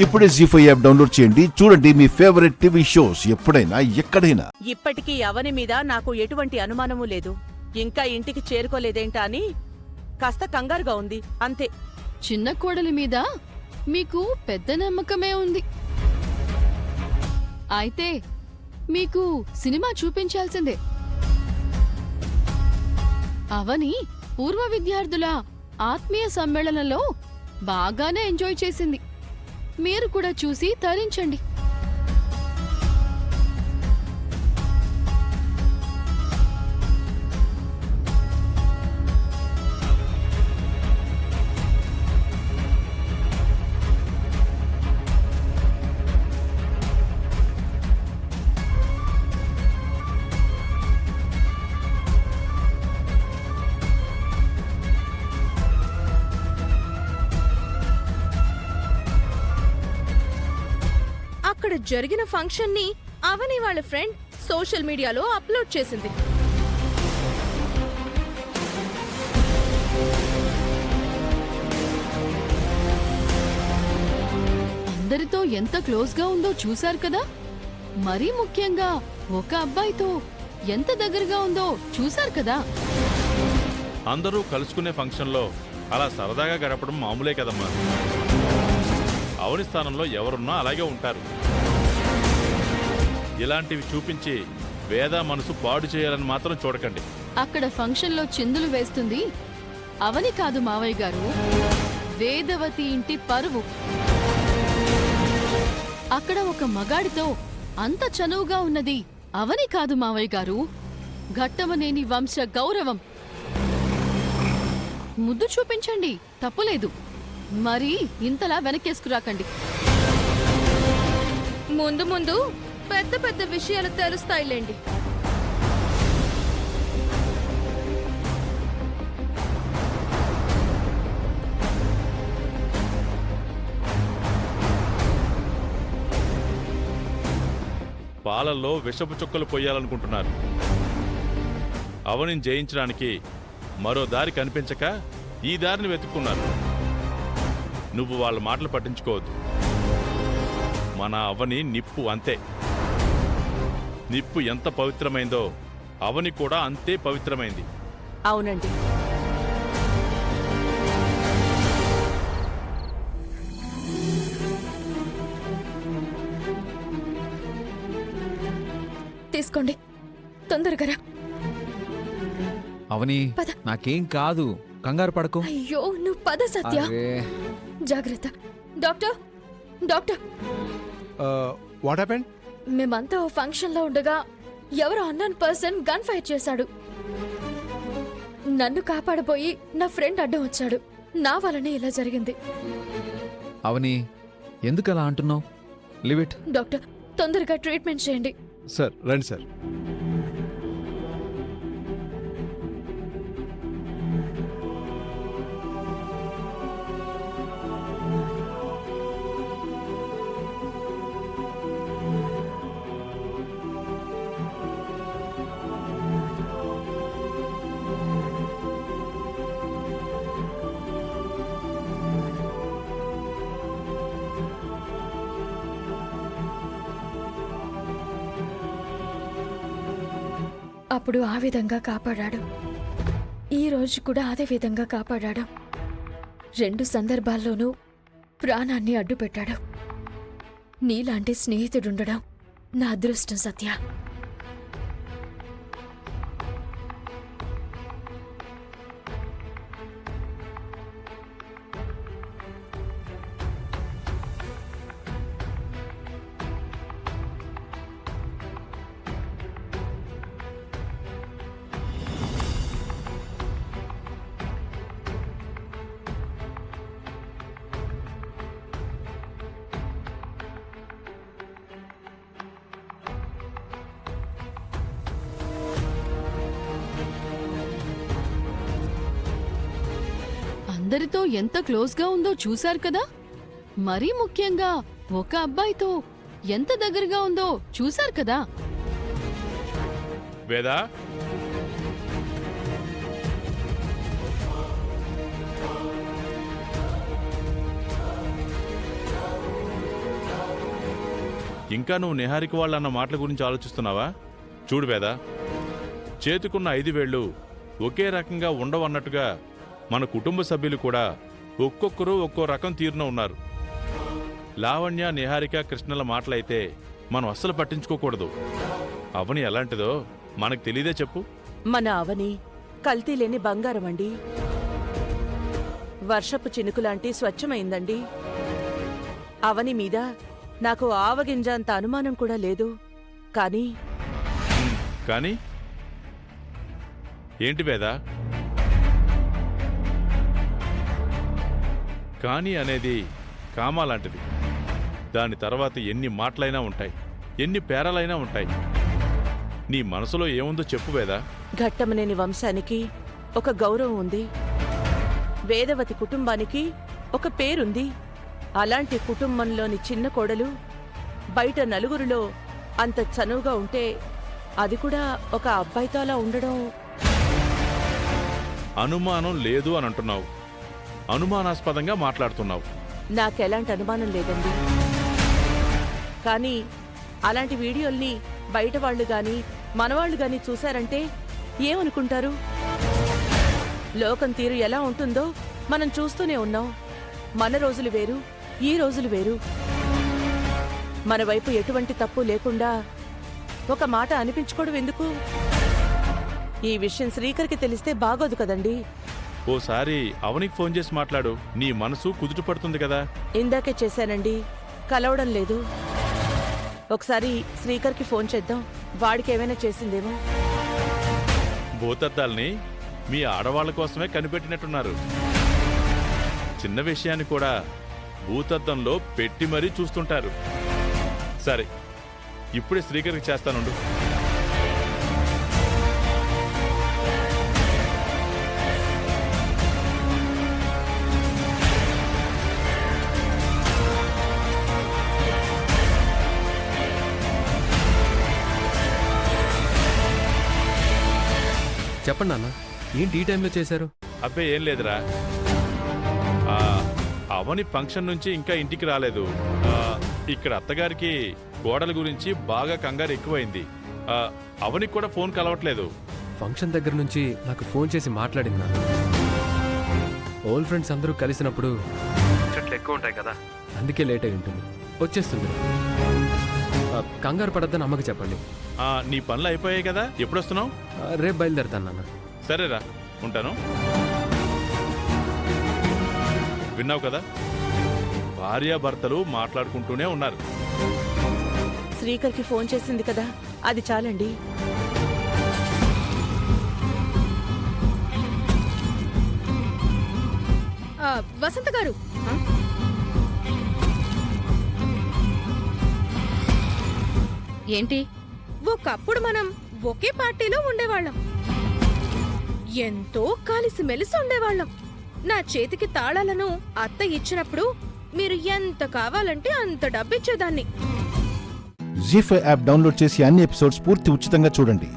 ఇప్పుడే జీ5 app download చేయండి. చూడండి మీ ఫేవరెట్ టీవీ షోస్ ఎప్పుడైనా ఎక్కడైనా. ఇప్పటికీ అవని మీద నాకు ఎటువంటి అనుమానమూ లేదు. ఇంకా ఇంటికి చేరుకోలేదేంటా అని కాస్త కంగారుగా ఉంది, అంతే. చిన్న కోడలి మీద మీకు పెద్ద నమ్మకమే ఉంది. అయితే మీకు సినిమా చూపించాల్సిందే. అవని పూర్వ విద్యార్థుల ఆత్మీయ సమ్మేళనంలో బాగానే ఎంజాయ్ చేసింది. మీరు కూడా చూసి తరించండి. అక్కడ జరిగిన ఫంక్షన్ ని అవని వాళ్ళ ఫ్రెండ్ సోషల్ మీడియాలో అప్లోడ్ చేసింది. అందరితో ఎంత క్లోజ్ గా ఉందో చూశారు కదా. మరీ ముఖ్యంగా ఒక అబ్బాయితో ఎంత దగ్గరగా ఉందో చూశారు కదా. అందరూ కలుసుకునే ఫంక్షన్లో అలా సరదాగా గడపడం మామూలే కదమ్మా. అవని స్థానంలో ఎవరున్నా అలాగే ఉంటారు. ఇలాంటివి చూపించి వేద మనసు పాడు చేయాలని మాత్రం చూడకండి. అక్కడ ఫంక్షన్లో చిందులు వేస్తుంది అవని కాదు మావయ్య గారు, వేదవతి ఇంటి పరువు. అక్కడ ఒక మగాడితో అంత చనువుగా ఉన్నది అవని కాదు మావయ్య గారు, ఘట్టమనేని వంశ గౌరవం. ముద్దు చూపించండి, తప్పులేదు. మరి ఇంతలా వెనకేసుకురాకండి. ముందు ముందు పెద్ద పెద్ద విషయాలు తెలుస్తాయిలేండి. పాలల్లో విషపు చుక్కలు పొయ్యాలనుకుంటున్నారు. అవనిని జయించడానికి మరో దారి కనిపించక ఈ దారిని వెతుక్కున్నారు. నువ్వు వాళ్ళ మాటలు పట్టించుకోవద్దు. మన అవని నిప్పు, అంతే. నిప్పు ఎంత పవిత్రమైందో అవని కూడా అంతే పవిత్రమైంది. అవునండి. తీసుకోండి, తొందరగా రా. అవని, పద. నాకేం కాదు, కంగారు పడకు. అయ్యో నువ్వు పద సత్య. అరే, జాగ్రత్త. Doctor, doctor, what happened? మేమంతా ఓ ఫంక్షన్ లో ఉండగా ఎవరో అన్నోన్ పర్సన్ గన్ ఫైర్ చేశాడు. నన్ను కాపాడబోయి నా ఫ్రెండ్ అడ్డం వచ్చాడు. నా వల్లనే ఇలా జరిగింది. అవని, ఎందుకు అలా అంటున్నావు? Leave it. డాక్టర్, తొందరగా ట్రీట్మెంట్ చేయండి. సార్ రండి సార్. అప్పుడు ఆ విధంగా కాపాడాడు. ఈ రోజు కూడా అదే విధంగా కాపాడాడు. 2 సందర్భాల్లోనూ ప్రాణాన్ని అడ్డుపెట్టాడు. నీలాంటి స్నేహితుడుండడం నా అదృష్టం సత్య. అందరితో ఎంత క్లోజ్గా ఉందో చూశారు కదా. మరీ ముఖ్యంగా ఒక అబ్బాయితో ఎంత దగ్గరగా ఉందో చూశారు కదా. వేదా, ఇంకా నువ్వు నిహారిక వాళ్ళన్న మాటల గురించి ఆలోచిస్తున్నావా? చూడు వేద, చేతుకున్న 5 వేళ్ళు ఒకే రకంగా ఉండవన్నట్టుగా మన కుటుంబ సభ్యులు కూడా ఒక్కొక్కరు ఒక్కో రకం తీరున ఉన్నారు. లావణ్య, నిహారిక, కృష్ణల మాటలైతే మనం అస్సలు పట్టించుకోకూడదు. అవని ఎలాంటిదో మనకు తెలీదే చెప్పు. మన అవని కల్తీ లేని బంగారం అండి. వర్షపు చినుకులాంటి స్వచ్ఛమైందండి. అవని మీద నాకు ఆవగింజ అంత అనుమానం కూడా లేదు. కానీ కానీ ఏంటి వేద? కానీ అనేది కామా లాంటిది. దాని తర్వాత ఎన్ని మాటలైనా ఉంటాయి, ఎన్ని పేరాలైనా ఉంటాయి. నీ మనసులో ఏముందో చెప్పు వేద. ఘట్టమనేని వంశానికి ఒక గౌరవం ఉంది. వేదవతి కుటుంబానికి ఒక పేరుంది. అలాంటి కుటుంబంలోని చిన్న కోడలు బయట నలుగురిలో అంత చనువుగా ఉంటే అది కూడా ఒక అబ్బాయితో అలా ఉండడం. అనుమానం లేదు అని అంటున్నావు, అనుమానాస్పదంగా మాట్లాడుతున్నావు. నాకెలాంటి అనుమానం లేదండి. కానీ అలాంటి వీడియోల్ని బయట వాళ్ళు గాని మనవాళ్లు గాని చూశారంటే ఏమనుకుంటారు? లోకం తీరు ఎలా ఉంటుందో మనం చూస్తూనే ఉన్నాం. మన రోజులు వేరు, ఈ రోజులు వేరు. మన వైపు ఎటువంటి తప్పు లేకుండా ఒక మాట అనిపించుకోవడం ఎందుకు? ఈ విషయం శ్రీకర్కి తెలిస్తే బాగోదు కదండి. ఓసారి అవనికి ఫోన్ చేసి మాట్లాడు, నీ మనసు కుదుట పడుతుంది కదా. ఇందాకే చేశానండి, కలవడం లేదు. ఒకసారి శ్రీకర్కి ఫోన్ చేద్దాం, వాడికి ఏమైనా చేసిందేమో. భూతద్దాల్ని మీ ఆడవాళ్ల కోసమే కనిపెట్టినట్టున్నారు. చిన్న విషయాన్ని కూడా భూతద్దంలో పెట్టి మరీ చూస్తుంటారు. సరే, ఇప్పుడే శ్రీకర్కి చేస్తానుండు. చెప్పండి నాన్న, ఏంటి ఈ టైంలో చేశారు? అబ్బే ఏం లేదురా, అవని ఫంక్షన్ నుంచి ఇంకా ఇంటికి రాలేదు. ఇక్కడ అత్తగారికి గోడల గురించి బాగా కంగారు ఎక్కువైంది. అవనికి కూడా ఫోన్ కలవట్లేదు. ఫంక్షన్ దగ్గర నుంచి నాకు ఫోన్ చేసి మాట్లాడింది నాన్న. ఓల్డ్ ఫ్రెండ్స్ అందరూ కలిసినప్పుడు చెట్లు ఎక్కువ ఉంటాయి కదా, అందుకే లేట్ అయి ఉంటుంది. వచ్చేస్తుంది. కంగారు పడద్దని అమ్మకి చెప్పండి. నీ పనులు అయిపోయాయి కదా, ఎప్పుడొస్తున్నావు? రేపు బయలుదేరుతాను నాన్న. సరేరా, ఉంటాను. విన్నావు కదా, భార్యాభర్తలు మాట్లాడుకుంటూనే ఉన్నారు. శ్రీకర్కి ఫోన్ చేసింది కదా, అది చాలండి. వసంత గారు, ఏంటి? ఒకప్పుడు మనం ఒకే పార్టీలో ఉండేవాళ్ళం. ఎంతో కలిసిమెలిసి ఉండేవాళ్ళం. నా చేతికి తాళాలను అత్త ఇచ్చినప్పుడు మీరు ఎంత కావాలంటే అంత డబ్బిచ్చేదాన్ని. జీ5 యాప్ డౌన్లోడ్ చేసి అన్ని ఎపిసోడ్స్ పూర్తి ఉచితంగా చూడండి.